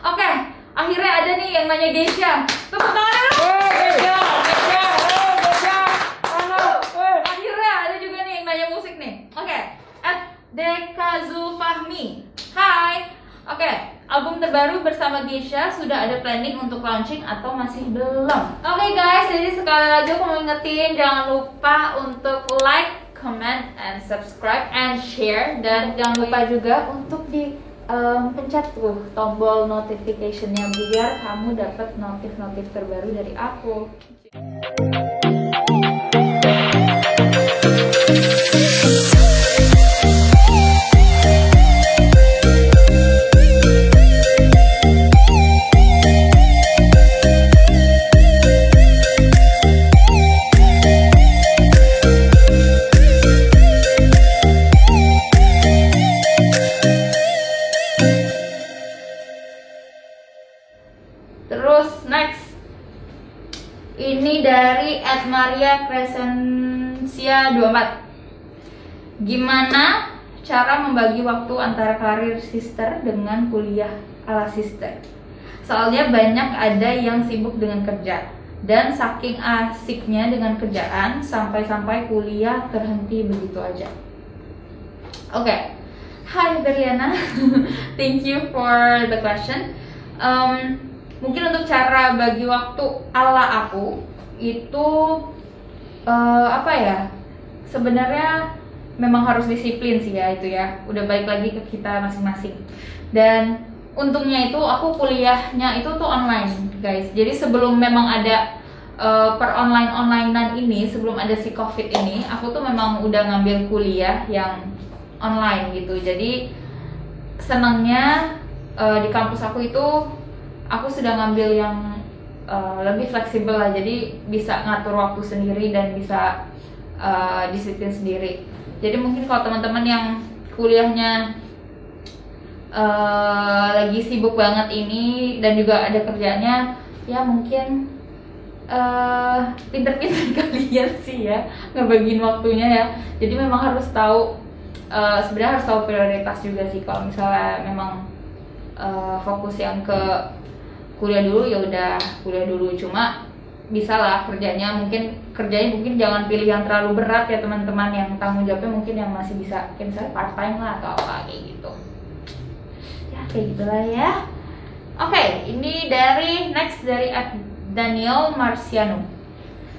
Oke, akhirnya ada nih yang nanya Geisha. Tepuk tangan dulu. Geisha. Akhirnya ada juga nih yang nanya musik nih. Oke, Dekazul Fahmi. Hai. Oke, album terbaru bersama Geisha sudah ada planning untuk launching atau masih belum? Oke guys, jadi sekali lagi aku mau ingetin jangan lupa untuk like, comment, and subscribe and share, dan jangan lupa juga untuk di pencet tuh tombol notification-nya biar kamu dapat notif-notif terbaru dari aku. Terus next, ini dari @Maria Crescencia 24. Gimana cara membagi waktu antara karir sister dengan kuliah ala sister? Soalnya banyak ada yang sibuk dengan kerja, dan saking asiknya dengan kerjaan sampai-sampai kuliah terhenti begitu aja. Oke. Hai Berliana. Thank you for the question. Mungkin untuk cara bagi waktu ala aku itu apa ya? Sebenarnya memang harus disiplin sih ya itu ya. Udah balik lagi ke kita masing-masing. Dan untungnya itu aku kuliahnya itu tuh online, guys. Jadi sebelum memang ada per onlinean ini, sebelum ada si COVID ini, aku tuh memang udah ngambil kuliah yang online gitu. Jadi senangnya di kampus aku itu aku sudah ngambil yang lebih fleksibel lah, jadi bisa ngatur waktu sendiri dan bisa disiplin sendiri. Jadi mungkin kalau teman-teman yang kuliahnya lagi sibuk banget ini dan juga ada kerjanya, ya mungkin pinter-pinter kalian sih ya ngebagiin waktunya ya. Jadi memang harus tahu, sebenarnya harus tahu prioritas juga sih. Kalau misalnya memang fokus yang ke kuliah dulu, ya udah kuliah dulu. Cuma bisa lah kerjanya mungkin jangan pilih yang terlalu berat ya teman-teman, yang tanggung jawabnya mungkin yang masih bisa, kayak misalnya part time lah atau apa kayak gitu ya, kayak gitulah ya. Oke, ini dari next dari Daniel Marciano.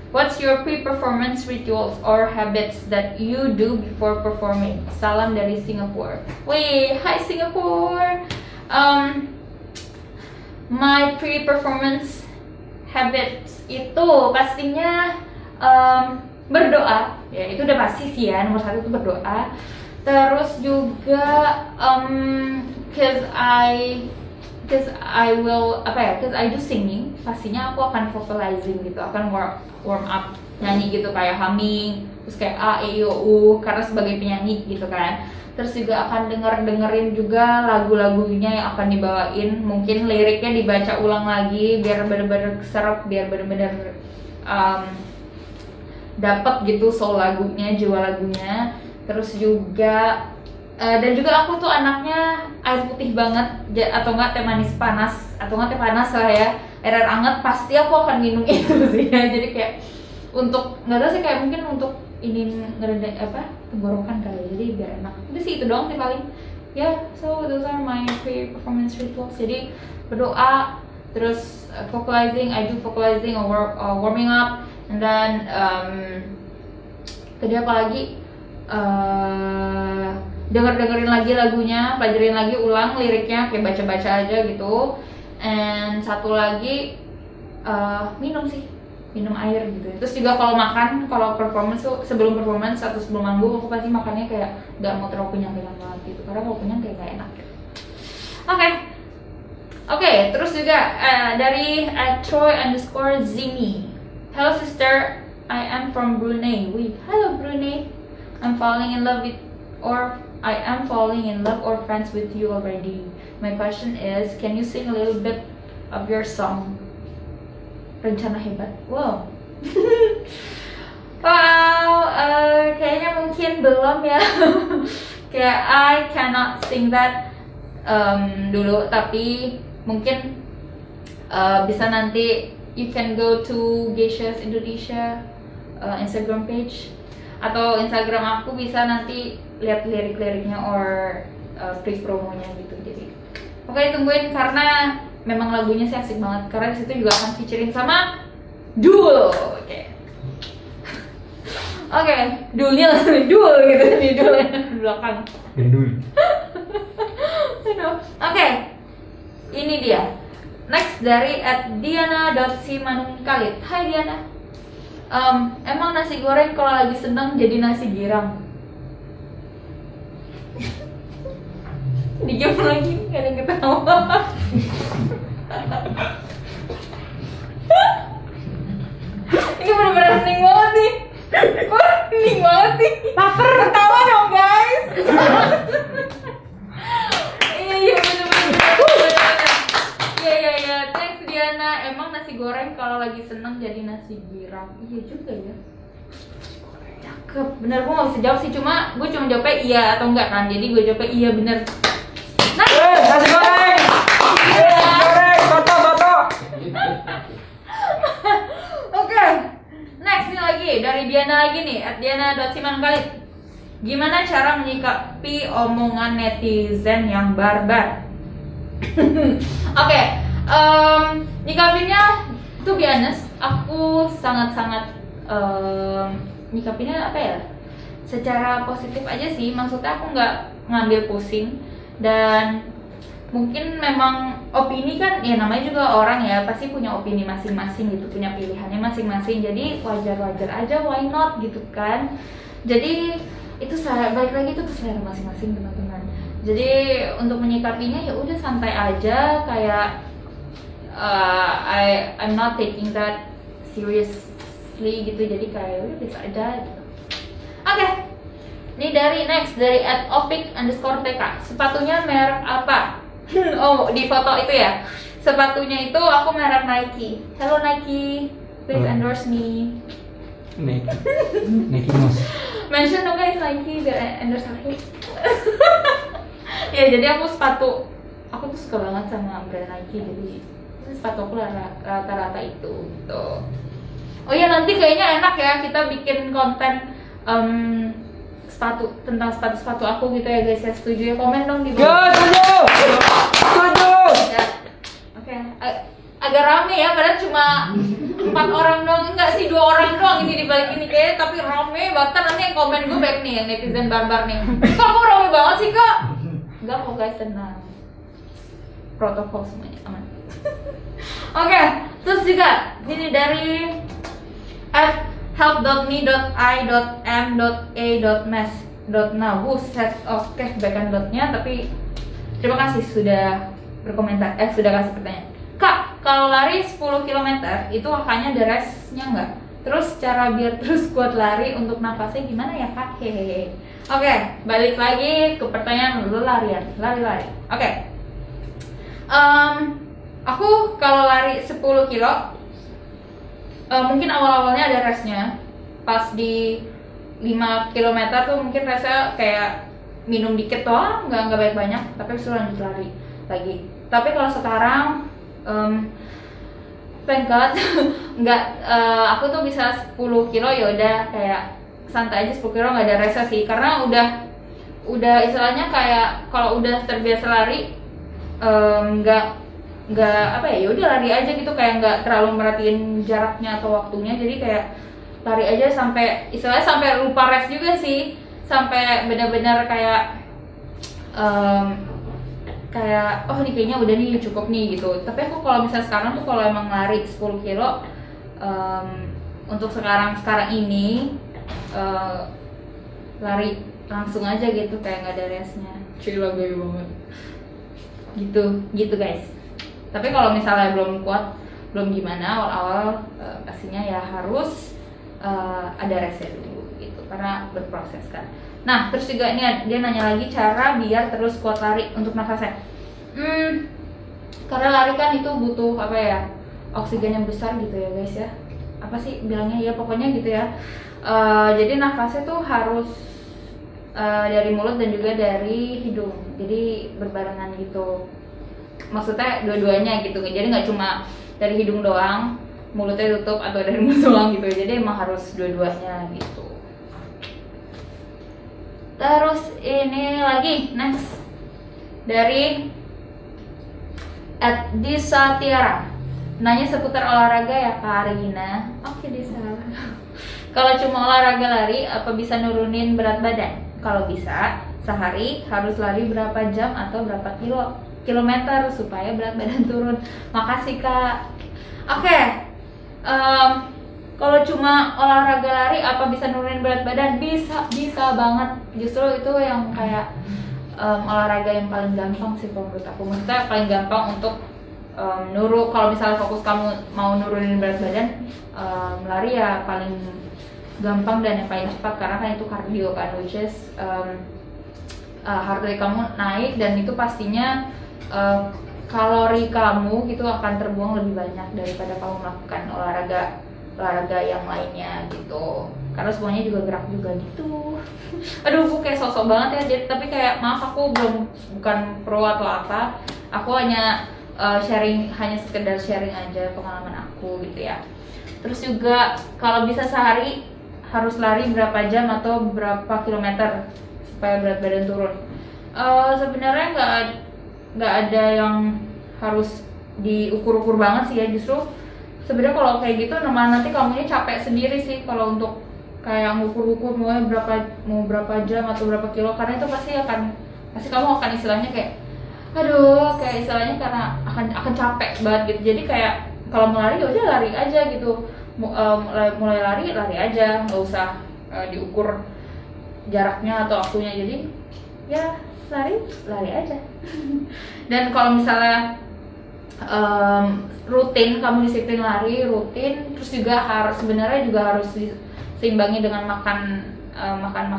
What's your pre-performance rituals or habits that you do before performing? Salam dari Singapore. Wih, hi Singapore. My pre-performance habits itu pastinya berdoa, ya itu udah pasti sih ya, nomor 1 itu berdoa. Terus juga cause I do singing, pastinya aku akan vocalizing gitu, akan warm up nyanyi gitu, kayak humming, terus kayak A, E, I, O, U karena sebagai penyanyi gitu kan. Terus juga akan dengerin juga lagu-lagunya yang akan dibawain, mungkin liriknya dibaca ulang lagi biar bener-bener keserap, biar bener-bener dapat gitu soul lagunya, jiwa lagunya. Terus juga dan juga aku tuh anaknya air putih banget, atau enggak teh manis panas, atau enggak teh panas lah ya, air hangat pasti aku akan minum itu sih ya. Jadi kayak untuk, nggak tahu sih, kayak mungkin untuk ini ngereda tenggorokan kali, jadi biar enak. Udah sih itu doang sih paling ya. So those are my pre-performance rituals. Jadi berdoa, terus vocalizing, I do vocalizing or warming up, and then tadi apa lagi, dengerin lagi lagunya, pelajarin lagi ulang liriknya, kayak baca-baca aja gitu. And satu lagi minum sih, minum air gitu. Terus juga kalau makan, kalau performance tuh sebelum performance atau sebelum manggung, aku pasti makannya kayak gak mau terlalu kenyang banget gitu, karena kalau kenyang kayak gak enak gitu. Oke, terus juga dari @Troy_Zimi. Hello sister, I am from Brunei. Wih, hello Brunei. I'm falling in love or friends with you already. My question is, can you sing a little bit of your song Rencana Hebat? Wow. Wow, kayaknya mungkin belum ya. Kayak I cannot sing that dulu, tapi Mungkin bisa nanti you can go to Geishas Indonesia Instagram page, atau Instagram aku bisa nanti lihat lirik-liriknya or pre-promonya gitu. Jadi oke, tungguin karena memang lagunya sih asik banget, karena disitu juga akan featuring sama Dul. Oke, Dulnya Dul gitu di belakang. Gendul. Oke, ini dia. Next dari @diana.simanungkalit. Hai Diana. Emang nasi goreng kalau lagi seneng jadi nasi girang? Diam lagi, gak ada yang ketawa. Ini bener-bener hening banget nih. Kok hening banget nih? Laper, ketawa dong guys. Iya bener-bener. Iya. Thanks Diana. Emang nasi goreng kalau lagi seneng jadi nasi girang? Iya juga ya. Cakep. Bener, gue gak bisa jawab sih. Gue cuma jawabnya iya atau enggak kan. Jadi gue jawabnya iya bener. Nasi goreng. Nasi goreng. Foto. Oke. Next nih lagi dari Diana lagi nih, @diana.simanungkalit. Gimana cara menyikapi omongan netizen yang barbar? Oke, nyikapinnya to be honest, aku sangat-sangat nyikapinnya apa ya? Secara positif aja sih, maksudnya aku nggak ngambil pusing. Dan mungkin memang opini kan ya namanya juga orang ya, pasti punya opini masing-masing gitu, punya pilihannya masing-masing. Jadi wajar-wajar aja, why not gitu kan. Jadi itu balik lagi itu ke selera masing-masing teman-teman. Jadi untuk menyikapinya ya udah santai aja, kayak I'm not taking that seriously gitu. Jadi kayak udah biasa aja gitu. Oke. Ini dari @opik_tk. Sepatunya merek apa? Oh, di foto itu ya. Sepatunya itu aku merek Nike. Hello Nike, please endorse me. Nike Mouse. Mention dong guys Nike biar endorse aku. Ya jadi aku tuh suka banget sama brand Nike, jadi sepatu aku rata-rata itu gitu. Oh ya, nanti kayaknya enak ya kita bikin konten tentang sepatu aku gitu ya guys ya. Setuju ya? Komen dong di bawah. Setuju. Ya. Oke. Agak rame ya, padahal cuma 4 orang doang, enggak sih 2 orang doang ini dibalik ini kayak, tapi rame banget. Nanti yang komen gue baik nih, yang netizen barbar nih. Kok aku rame banget sih kak? Enggak kok guys, tenang. Protokol semuanya aman. Oke, terus juga ini dari help.me.i.m.a.mes.now. Set oke bahkan dotnya, tapi terima kasih sudah berkomentar, sudah kasih pertanyaan. Kak, kalau lari 10 km itu kakaknya ada restnya nggak? Terus cara biar terus kuat lari untuk nafasnya gimana ya kak? Hehehe. Oke, balik lagi ke pertanyaan lari. Oke. Aku kalau lari 10 kilo mungkin awal-awalnya ada restnya. Pas di 5 km tuh mungkin restnya kayak minum dikit doang, nggak banyak, tapi suruh lanjut lari lagi. Tapi kalau sekarang thank God nggak, aku tuh bisa 10 kilo ya udah kayak santai aja 10 kilo nggak ada rasa sih, karena udah istilahnya kayak kalau udah terbiasa lari nggak apa ya udah lari aja gitu, kayak nggak terlalu merhatiin jaraknya atau waktunya. Jadi kayak lari aja sampai istilahnya sampai lupa rest juga sih, sampai benar-benar kayak kayak oh ini kayaknya udah nih cukup nih gitu. Tapi aku kalau misalnya sekarang tuh kalau emang lari 10 kilo untuk sekarang ini lari langsung aja gitu, kayak nggak ada restnya. Cila gue banget gitu guys. Tapi kalau misalnya belum kuat, belum gimana awal-awal pastinya ya harus ada restnya dulu gitu, karena berproses kan. Nah terus juga ini dia nanya lagi cara biar terus kuat lari untuk nafasnya. Karena lari kan itu butuh apa ya, oksigen yang besar gitu ya guys ya. Apa sih bilangnya ya pokoknya gitu ya. Jadi nafasnya tuh harus dari mulut dan juga dari hidung, jadi berbarengan gitu. maksudnya dua-duanya gitu, jadi nggak cuma dari hidung doang, mulutnya tutup, atau dari mulut doang gitu, jadi emang harus dua-duanya gitu. Terus ini lagi next dari Disa Tiara, nanya seputar olahraga ya Kak Regina. Oke Disa. Kalau cuma olahraga lari, apa bisa nurunin berat badan? Kalau bisa, sehari harus lari berapa jam atau berapa kilometer supaya berat badan turun. Makasih Kak. Oke. Kalau cuma olahraga lari, apa bisa nurunin berat badan? Bisa banget. Justru itu yang kayak olahraga yang paling gampang sih kalau menurut aku. Maksudnya paling gampang untuk kalau misalnya fokus kamu mau nurunin berat badan, lari ya paling gampang dan yang paling cepat, karena kan itu cardio kan, which is heart rate kamu naik, dan itu pastinya kalori kamu gitu akan terbuang lebih banyak daripada kamu melakukan olahraga yang lainnya gitu, karena semuanya juga gerak juga gitu. Aduh, aku kayak sosok banget ya, tapi kayak maaf, aku bukan pro atau apa, aku hanya hanya sekedar sharing aja pengalaman aku gitu ya. Terus juga kalau bisa sehari harus lari berapa jam atau berapa kilometer supaya berat badan turun. Sebenarnya nggak ada yang harus diukur-ukur banget sih ya, justru sebenarnya kalau kayak gitu nanti kamunya capek sendiri sih kalau untuk kayak ngukur-ngukur mau berapa jam atau berapa kilo, karena itu pasti kamu akan istilahnya kayak aduh, kayak istilahnya karena akan capek banget gitu. Jadi kayak kalau mau lari ya udah lari aja gitu, mulai lari aja, nggak usah diukur jaraknya atau waktunya, jadi ya lari aja. Dan kalau misalnya rutin, kamu disiplin lari rutin, terus juga sebenarnya juga harus diseimbangi dengan makan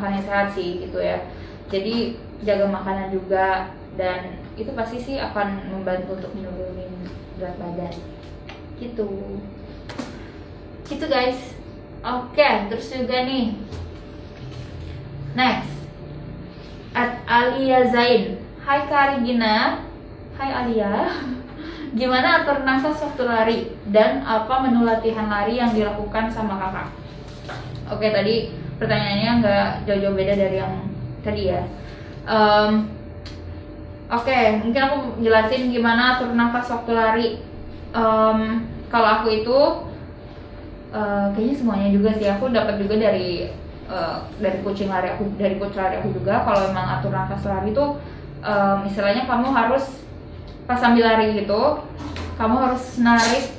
yang sehat sih gitu ya. Jadi jaga makanan juga, dan itu pasti sih akan membantu untuk menurunin berat badan gitu guys. Oke, terus juga nih next Alia Zain, hai Kak Regina. Hai Alia. Gimana atur nafas waktu lari, dan apa menu latihan lari yang dilakukan sama kakak? Oke, tadi pertanyaannya nggak jauh-jauh beda dari yang tadi ya. Oke, mungkin aku jelasin gimana atur nafas waktu lari. Kalau aku itu kayaknya semuanya juga sih, aku dapat juga dari coach lari aku juga. Kalau emang atur nafas lari itu istilahnya kamu harus pas sambil lari gitu, kamu harus narik,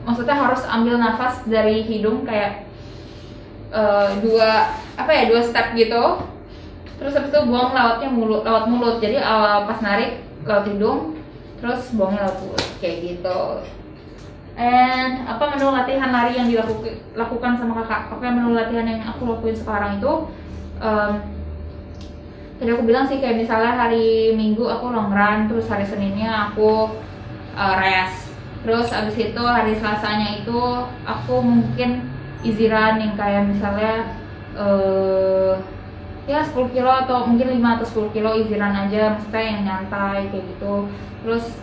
maksudnya harus ambil nafas dari hidung kayak dua step gitu, terus habis itu buang lewat mulut. Jadi pas narik lewat hidung, terus buangnya lewat mulut kayak gitu. And apa menu latihan lari yang dilakukan sama kakak? Oke, menu latihan yang aku lakuin sekarang itu tadi aku bilang sih, kayak misalnya hari Minggu aku long run, terus hari Seninnya aku rest, terus abis itu hari Selasanya itu aku mungkin easy run yang kayak misalnya ya 10 kilo atau mungkin 5 atau 10 kilo easy run aja, maksudnya yang nyantai kayak gitu. Terus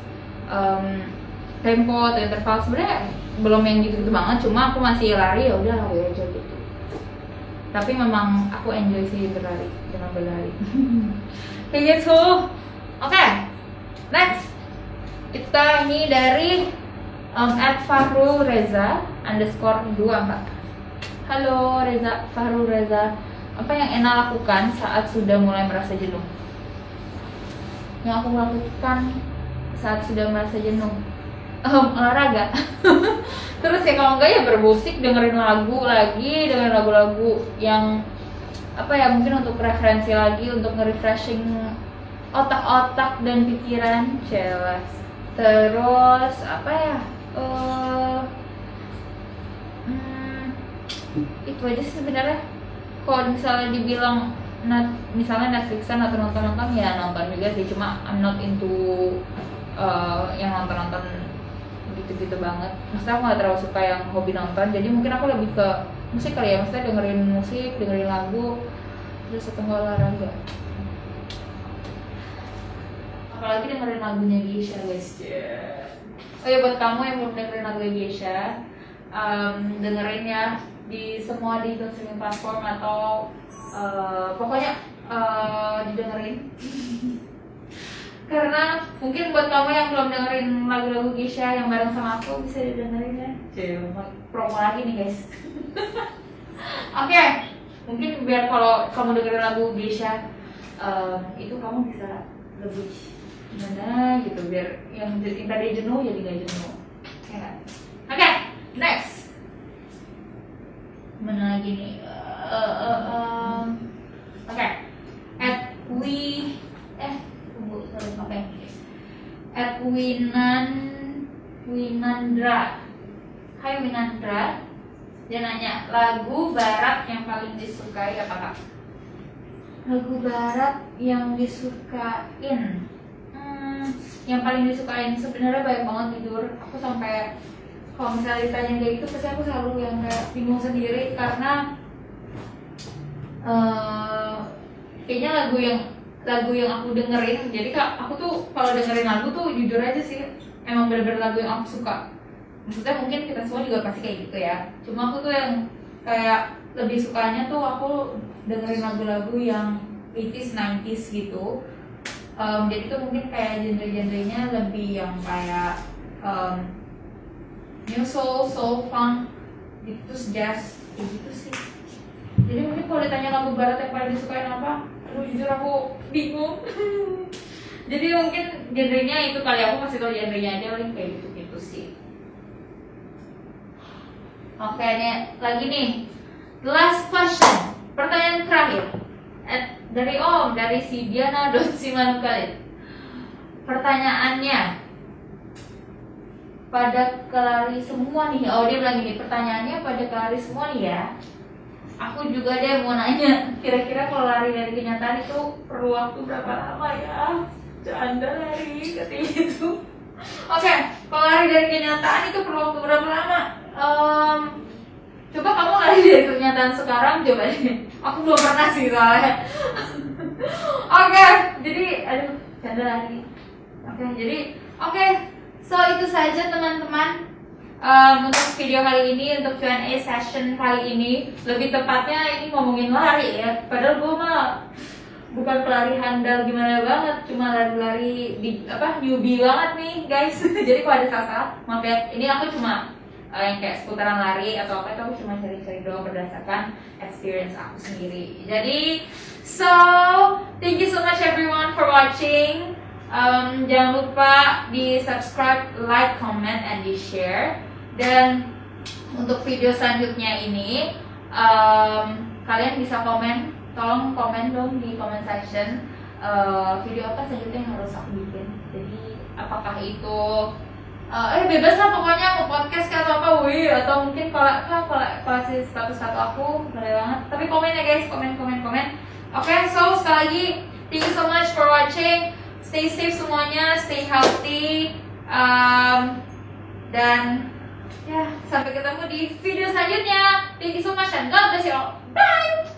tempo atau interval sebenarnya belum yang gitu-gitu banget, cuma aku masih lari, ya udah lari aja gitu. Tapi memang aku enjoy sih dengan berlari. Kayak gitu. Oke, next kita ini dari @fahrulreza_24. Halo Fahrul Reza, apa yang Ena lakukan saat sudah mulai merasa jenuh? Yang aku lakukan saat sudah merasa jenuh, olahraga. Terus ya kalau enggak ya bermusik, dengerin lagu-lagu yang mungkin untuk referensi lagi, untuk nge-refreshing otak-otak dan pikiran. Jelas. Terus itu aja sih sebenarnya. Kalau misalnya dibilang misalnya Netflixan atau nonton ya nonton juga sih, cuma I'm not into yang nonton gitu banget. Maksudnya aku gak terlalu suka yang hobi nonton, jadi mungkin aku lebih ke musik kali ya, maksudnya dengerin musik, dengerin lagu, terus atau olahraga. apalagi dengerin lagunya Geisha guys. Oh ya, buat kamu yang belum dengerin lagu Geisha, dengerin ya di semua digital streaming platform atau pokoknya didengerin. Karena mungkin buat kamu yang belum dengerin lagu-lagu Geisha yang bareng sama aku, bisa didengerin ya. Promo lagi nih guys. Oke, mungkin biar kalau kamu dengerin lagu Geisha itu kamu bisa lebih gimana gitu, biar yang tadi jenuh jadi nggak jenuh. Oke, next. Mana lagi nih? Oke, at Winandra. Hai Winandra, dia nanya lagu barat yang paling disukai apa kak? Lagu barat yang disukain, yang paling disukain sebenarnya banyak banget, jujur. Aku sampai kalau misalnya ditanya kayak gitu, pasti aku selalu yang kayak bingung sendiri karena kayaknya lagu yang aku dengerin, jadi kak aku tuh kalau dengerin lagu tuh jujur aja sih emang bener-bener lagu yang aku suka. Maksudnya mungkin kita semua juga pasti kayak gitu ya, cuma aku tuh yang kayak lebih sukanya tuh aku dengerin lagu-lagu yang 80s, 90s gitu. Jadi tuh mungkin kayak genre-genrenya lebih yang kayak new soul, soul funk gitu, terus jazz kayak gitu sih. Jadi mungkin kalau ditanya lagu barat yang paling disukain apa, aduh jujur aku bingung. Jadi mungkin genrenya itu kali, aku kasih tau genrenya aja paling kayak gitu sih. Oke, nih lagi nih, last question, pertanyaan terakhir dari si Diana.Simanukhalid. Pertanyaannya, pada kelari semua nih, oh dia bilang gini, pertanyaannya pada kelari semua nih ya. Aku juga deh mau nanya, kira-kira kalau lari dari kenyataan itu perlu waktu berapa lama ya? Canda lari, katanya gitu. Oke, kalau lari dari kenyataan itu perlu waktu berapa lama? Coba kamu lari dari kenyataan sekarang, coba deh. Aku belum pernah sih soalnya. Oke, jadi aduh, canda lagi. Oke, so itu saja teman-teman. Untuk video kali ini, untuk Q&A session kali ini, lebih tepatnya ini ngomongin lari ya. Padahal gue mah bukan pelari handal gimana banget, cuma lari-lari di newbie banget nih guys. Jadi kalau ada salah-salah, maaf ya. Ini aku cuma yang kayak seputaran lari atau apa itu aku cuma cari-cari doang berdasarkan experience aku sendiri. Jadi, so thank you so much everyone for watching. Jangan lupa di subscribe, like, comment, and di share. Dan untuk video selanjutnya ini kalian bisa komen, tolong komen dong di comment section video apa selanjutnya yang harus aku bikin. Jadi apakah itu bebas lah pokoknya, mau podcast atau apa, atau mungkin kalau status aku boleh banget. Tapi komen ya guys, komen. Oke, so sekali lagi thank you so much for watching. Stay safe semuanya, stay healthy, dan ya sampai ketemu di video selanjutnya. Thank you so much and God bless you all. Bye.